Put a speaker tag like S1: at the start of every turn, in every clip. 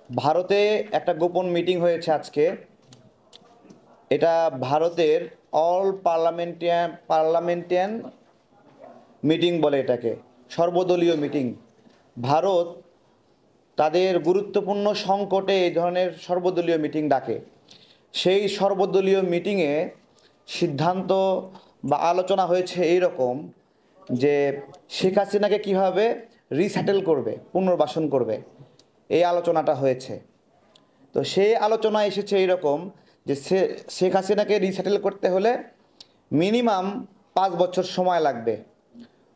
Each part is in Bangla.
S1: ভারতে একটা গোপন মিটিং হয়েছে আজকে। এটা ভারতের অল পার্লামেন্টারিয়ান মিটিং বলে এটাকে, সর্বদলীয় মিটিং। ভারত তাদের গুরুত্বপূর্ণ সংকটে এই ধরনের সর্বদলীয় মিটিং ডাকে। সেই সর্বদলীয় মিটিংয়ে সিদ্ধান্ত বা আলোচনা হয়েছে এই রকম যে শেখ হাসিনাকে কীভাবে রিস্যাটেল করবে, পুনর্বাসন করবে, এই আলোচনাটা হয়েছে। তো সেই আলোচনা এসেছে এইরকম যে শেখ হাসিনাকে রিস্যাটেল করতে হলে মিনিমাম 5 বছর সময় লাগবে।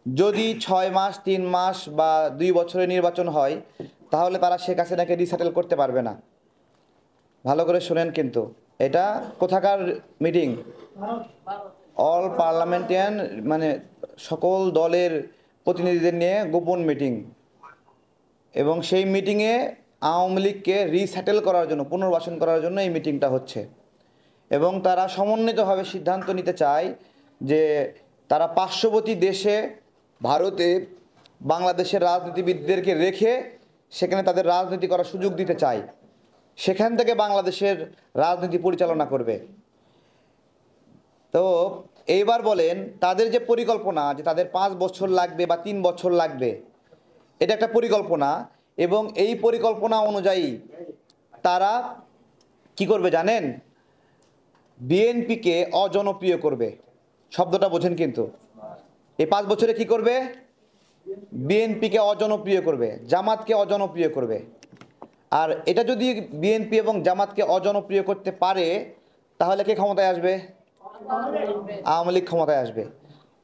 S1: যদি 6 মাস, 3 মাস বা 2 বছরে নির্বাচন হয়, তাহলে তারা শেখ হাসিনাকে রিস্যাটেল করতে পারবে না। ভালো করে শুনেন কিন্তু, এটা কোথাকার মিটিং? অল পার্লামেন্টারিয়ান, মানে সকল দলের প্রতিনিধিদের নিয়ে গোপন মিটিং। এবং সেই মিটিংয়ে আওয়ামী লীগকে রিস্যাটেল করার জন্য, পুনর্বাসন করার জন্য এই মিটিংটা হচ্ছে। এবং তারা সমন্বিতভাবে সিদ্ধান্ত নিতে চায় যে তারা পার্শ্ববর্তী দেশে, ভারতে বাংলাদেশের রাজনীতিবিদদেরকে রেখে সেখানে তাদের রাজনীতি করার সুযোগ দিতে চায়, সেখান থেকে বাংলাদেশের রাজনীতি পরিচালনা করবে। তো এইবার বলেন, তাদের যে পরিকল্পনা যে তাদের 5 বছর লাগবে বা 3 বছর লাগবে, এটা একটা পরিকল্পনা। এবং এই পরিকল্পনা অনুযায়ী তারা কি করবে জানেন? বিএনপিকে অজনপ্রিয় করবে। শব্দটা বোঝেন কিন্তু, এই 5 বছরে কি করবে? বিএনপিকে অজনপ্রিয় করবে, জামাতকে অজনপ্রিয় করবে। আর এটা যদি বিএনপি এবং জামাতকে অজনপ্রিয় করতে পারে, তাহলে কে ক্ষমতায় আসবে? আওয়ামী লীগ ক্ষমতায় আসবে।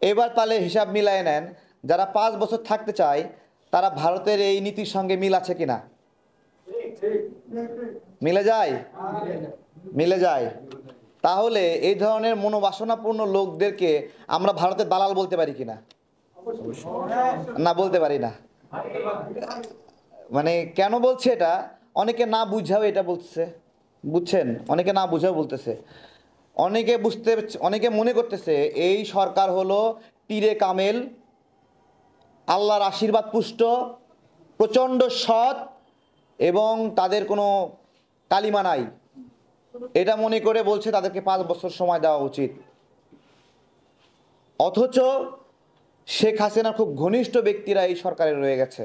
S1: এবার তাহলে হিসাব মিলায় নেন, যারা 5 বছর থাকতে চায় তারা ভারতের এই নীতির সঙ্গে মিল আছে কিনা? মিলে যায়? মিলে যায়। তাহলে এই ধরনের মনোবাসনাপূর্ণ লোকদেরকে আমরা ভারতের দালাল বলতে পারি কিনা? না, বলতে পারি না। মানে কেন বলছে এটা? অনেকে না বুঝাও এটা বলছে, বুঝছেন? অনেকে না বুঝাও বলতেছে। অনেকে মনে করতেছে এই সরকার হলো পীরে কামেল, আল্লাহর আশীর্বাদ পুষ্ট, প্রচণ্ড সৎ এবং তাদের কোনো কালিমা নাই। এটা মনে করে বলছে তাদেরকে 5 বছর সময় দেওয়া উচিত। অথচ শেখ হাসিনার খুব ঘনিষ্ঠ ব্যক্তিরা এই সরকারে রয়ে গেছে।